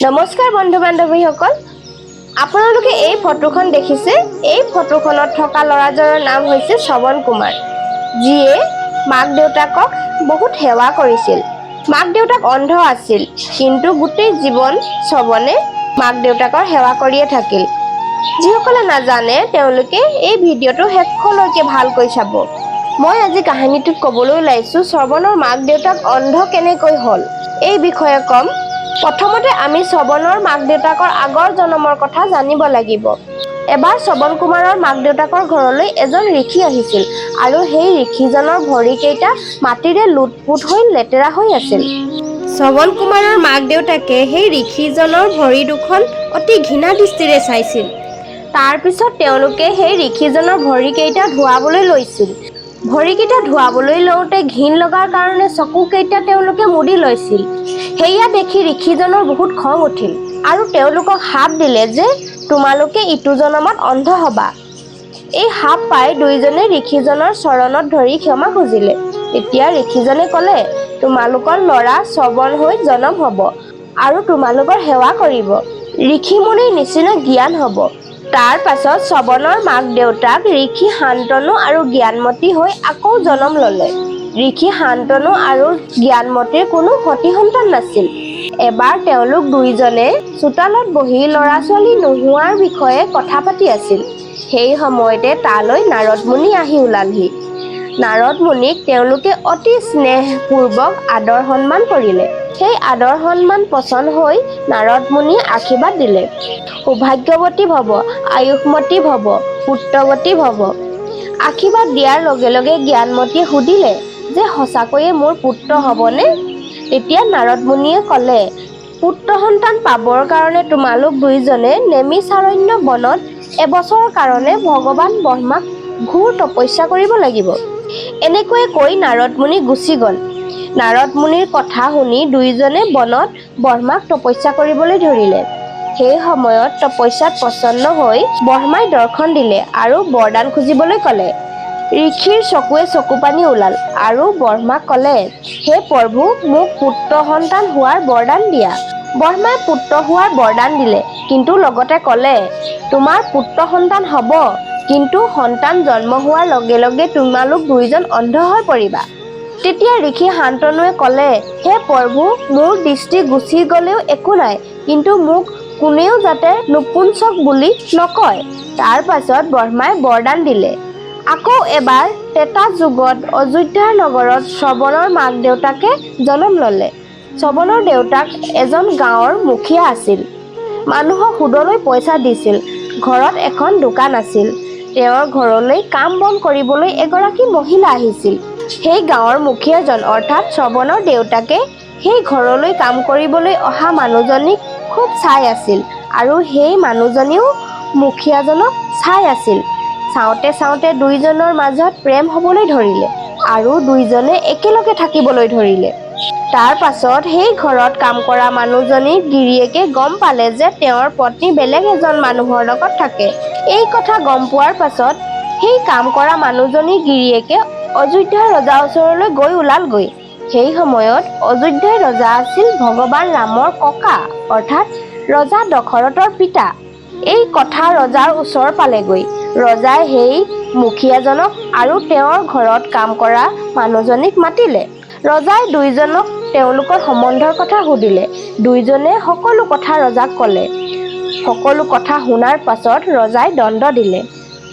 নমস্কাৰ বন্ধু বান্ধৱীসকল, আপোনালোকে এই ফটোখন দেখিছে। এই ফটোখনত থকা ল'ৰাজনৰ নাম হৈছে শ্ৰৱণ কুমাৰ, যিয়ে মাক দেউতাকক বহুত সেৱা কৰিছিল। মাক দেউতাক অন্ধ আছিল, কিন্তু গোটেই জীৱন শ্ৰৱণে মাক দেউতাকৰ সেৱা কৰিয়ে থাকিল। যিসকলে নাজানে তেওঁলোকে এই ভিডিঅ'টো শেষলৈকে ভালকৈ চাব। মই আজি কাহিনীটোত ক'বলৈ ওলাইছো শ্ৰৱণৰ মাক দেউতাক অন্ধ কেনেকৈ হ'ল এই বিষয়ে ক'ম। প্ৰথমতে আমি শ্ৰৱণৰ মাক দেউতাকৰ আগৰ জন্মৰ কথা জানিব লাগিব। এবাৰ শ্ৰৱণ কুমাৰৰ মাক দেউতাকৰ ঘৰলৈ এজন ঋষি আহিছিল আৰু সেই ঋষিজনৰ ভৰিকেইটা মাটিৰে লুটপুট হৈ লেতেৰা হৈ আছিল। শ্ৰৱণ কুমাৰৰ মাক দেউতাকে সেই ঋষিজনৰ ভৰি দুখন অতি ঘৃণা দৃষ্টিৰে চাইছিল। তাৰ পিছত তেওঁলোকে সেই ঋষিজনৰ ভৰিকেইটা ধুৱাবলৈ লৈছিল। ভৰিকেইটা ধুৱাবলৈ লওঁতে ঘিণ লগাৰ কাৰণে চকুকেইটা তেওঁলোকে মুদি লৈছিল। সেয়া দেখি ঋষিজনৰ বহুত খং উঠিল আৰু তেওঁলোকক শাপ দিলে যে তোমালোকে ইটো জনমত অন্ধ হবা। এই শাপ পাই দুইজনে ঋষিজনৰ চৰণত ধৰি ক্ষমা খুজিলে। তেতিয়া ঋষিজনে ক'লে, তোমালোকৰ ল'ৰা শ্ৰৱণ হৈ জনম হ'ব আৰু তোমালোকৰ সেৱা কৰিব। ঋষি মুনিৰ নিচিনা জ্ঞান হ'ব। তাৰ পাছত শ্ৰৱণৰ মাক দেউতাক ঋষি শান্তনু আৰু জ্ঞানমতী হৈ আকৌ জনম ল'লে। ঋষি শান্তনু আৰু জ্ঞানমতীৰ কোনো সতি সন্তান নাছিল। এবাৰ তেওঁলোক দুইজনে চোতালত বহি ল'ৰা ছোৱালী নোহোৱাৰ বিষয়ে কথা পাতি আছিল। সেই সময়তে তালৈ নাৰদ মুনি আহি ওলালহি। নাৰদ মুনিক তেওঁলোকে অতি স্নেহপূৰ্বক আদৰ সন্মান কৰিলে। সেই আদৰ সন্মান পছন্দ হৈ নাৰদ মুনিয়ে আশীৰ্বাদ দিলে, সৌভাগ্যৱতী ভৱ, আয়ুষ্মতী ভৱ, পুত্ৰৱতী ভৱ। আশীৰ্বাদ দিয়াৰ লগে লগে জ্ঞানমতীয়ে সুধিলে যে সঁচাকৈয়ে মোৰ পুত্ৰ হ'বনে? তেতিয়া নাৰদ মুনিয়ে ক'লে, পুত্ৰ সন্তান পাবৰ কাৰণে তোমালোক দুইজনে নেমিষাৰণ্য বনত এবছৰৰ কাৰণে ভগৱান ব্ৰহ্মাক ঘোৰ তপস্যা কৰিব লাগিব। এনেকৈয়ে কৈ নাৰদ মুনি গুচি গ'ল। নাৰদ মুনিৰ কথা শুনি দুইজনে বনত ব্ৰহ্মাক তপস্যা কৰিবলৈ ধৰিলে। সেই সময়ত তপস্যাত প্ৰচন্ন হৈ ব্ৰহ্মাই দৰ্শন দিলে আৰু বৰদান খুজিবলৈ ক'লে। ঋষিৰ চকুৱে চকুপানী ওলাল আৰু ব্ৰহ্মাক ক'লে, হে প্ৰভু, মোক পুত্ৰ সন্তান হোৱাৰ বৰদান দিয়া। ব্ৰহ্মাই পুত্ৰ হোৱাৰ বৰদান দিলে, কিন্তু লগতে ক'লে, তোমাৰ পুত্ৰ সন্তান হ'ব, কিন্তু সন্তান জন্ম হোৱাৰ লগে লগে তোমালোক দুইজন অন্ধ হৈ পৰিবা। তেতিয়া ঋষি শান্তনুৱে ক'লে, হে প্ৰভু, মোৰ দৃষ্টি গুচি গ'লেও একো নাই, কিন্তু মোক কোনেও যাতে নপুংসক বুলি নকয়। তাৰ পাছত ব্ৰহ্মাই বৰদান দিলে। আকৌ এবাৰ ত্ৰেতা যুগত অযোধ্যাৰ নগৰত শ্ৰৱণৰ মাক দেউতাকে জনম ল'লে। শ্ৰৱণৰ দেউতাক এজন গাঁৱৰ মুখীয়া আছিল। মানুহক সুদলৈ পইচা দিছিল। ঘৰত এখন দোকান আছিল। তেওঁৰ ঘৰলৈ কাম বন কৰিবলৈ এগৰাকী মহিলা আহিছিল। সেই গাঁৱৰ মুখীয়াজন অৰ্থাৎ শ্ৰৱণৰ দেউতাকে সেই ঘৰলৈ কাম কৰিবলৈ অহা মানুহজনীক খুব চাই আছিল আৰু সেই মানুহজনীও মুখীয়াজনক চাই আছিল। চাওঁতে চাওঁতে দুইজনৰ মাজত প্ৰেম হ'বলৈ ধৰিলে আৰু দুইজনে একেলগে থাকিবলৈ ধৰিলে। তাৰ পাছত সেই ঘৰত কাম কৰা মানুহজনীৰ গিৰিয়েকে গম পালে যে তেওঁৰ পত্নী বেলেগ এজন মানুহৰ লগত থাকে। এই কথা গম পোৱাৰ পাছত সেই কাম কৰা মানুহজনীৰ গিৰিয়েকে অযোধ্যাৰ ৰজাৰ ওচৰলৈ গৈ ওলালগৈ। সেই সময়ত অযোধ্যাৰ ৰজা আছিল ভগৱান ৰামৰ ককা অৰ্থাৎ ৰজা দশৰথৰ পিতা। এই কথা ৰজাৰ ওচৰ পালেগৈ। ৰজাই সেই মুখীয়াজনক আৰু তেওঁৰ ঘৰত কাম কৰা মানুহজনীক মাতিলে। ৰজাই দুইজনক তেওঁলোকৰ সম্বন্ধৰ কথা সুধিলে। দুইজনে সকলো কথা ৰজাক ক'লে। সকলো কথা শুনাৰ পাছত ৰজাই দণ্ড দিলে।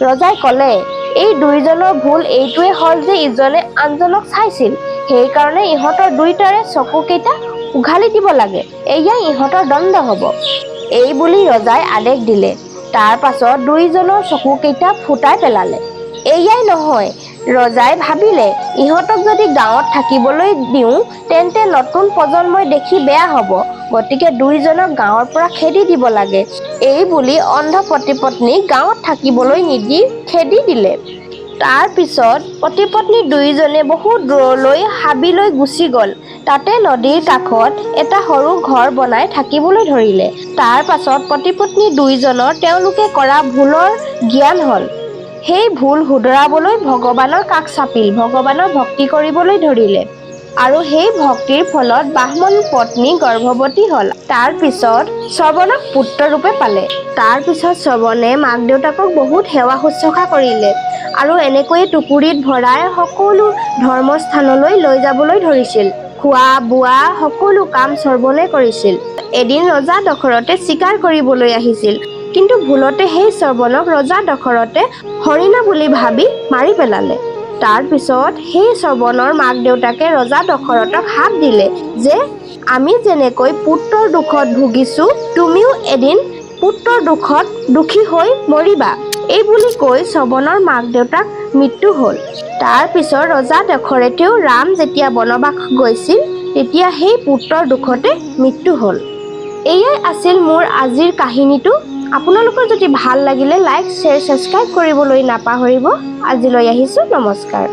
ৰজাই ক'লে, এই দুইজনৰ ভুল এইটোৱে হ'ল যে ইজনে আনজনক চাইছিল। সেইকাৰণে ইহঁতৰ দুইটাৰে চকুকেইটা উঘালি দিব লাগে। এয়াই ইহঁতৰ দণ্ড হ'ব। এই বুলি ৰজাই আদেশ দিলে। তাৰ পাছত দুইজনৰ চকুকেইটা ফুটাই পেলালে। এয়াই নহয়, ৰজাই ভাবিলে, ইহঁতক যদি গাঁৱত থাকিবলৈ দিওঁ তেন্তে নতুন প্ৰজন্মই দেখি বেয়া হ'ব। গতিকে দুইজনক গাঁৱৰ পৰা খেদি দিব লাগে। এই বুলি অন্ধ পতি-পত্নীক গাঁৱত থাকিবলৈ নিদি খেদি দিলে। তাৰ পিছত পতি-পত্নী দুয়োজনে বহু দূৰলৈ হাবিলৈ গুচি গ'ল। তাতে নদীৰ কাষত এটা সৰু ঘৰ বনাই থাকিবলৈ ধৰিলে। তাৰ পাছত পতি-পত্নী দুয়োজনৰ তেওঁলোকে কৰা ভুলৰ জ্ঞান হ'ল। সেই ভুল শুধৰাবলৈ ভগৱানৰ কাষ চাপিল, ভগৱানৰ ভক্তি কৰিবলৈ ধৰিলে। আৰু সেই ভক্তিৰ ফলত বাহ্মণ পত্নী গৰ্ভৱতী হ'ল। তাৰ পিছত শ্ৰৱণক পুত্ৰ ৰূপে পালে। তাৰ পিছত শ্ৰৱণে মাক দেউতাকক বহুত সেৱা শুশ্ৰূষা কৰিলে আৰু এনেকৈয়ে টুকুৰিত ভৰাই সকলো ধৰ্মস্থানলৈ লৈ যাবলৈ ধৰিছিল। খোৱা বোৱা সকলো কাম শ্ৰৱণে কৰিছিল। এদিন ৰজা দশৰথে চিকাৰ কৰিবলৈ আহিছিল, কিন্তু ভুলতে সেই শ্ৰৱণক ৰজা দশৰথে হৰিণা বুলি ভাবি মাৰি পেলালে। তাৰ পিছত সেই শ্ৰৱণৰ মাক দেউতাকে ৰজা দশৰথক শাপ দিলে যে আমি যেনেকৈ পুত্ৰৰ দুখত ভুগিছো, তুমিও এদিন পুত্ৰৰ দুখত দুখী হৈ মৰিবা। এই বুলি কৈ শ্ৰৱণৰ মাক দেউতাক মৃত্যু হ'ল। তাৰ পিছত ৰজা দশৰথেও ৰাম যেতিয়া বনবাস গৈছিল, তেতিয়া সেই পুত্ৰৰ দুখতে মৃত্যু হ'ল। এয়াই আছিল মোৰ আজিৰ কাহিনীটো। আপোনালোকৰ যদি ভাল লাগিলে লাইক, শ্বেয়াৰ, ছাবস্ক্ৰাইব কৰিবলৈ নাপাহৰিব। আজিলৈ আহিছোঁ, নমস্কাৰ।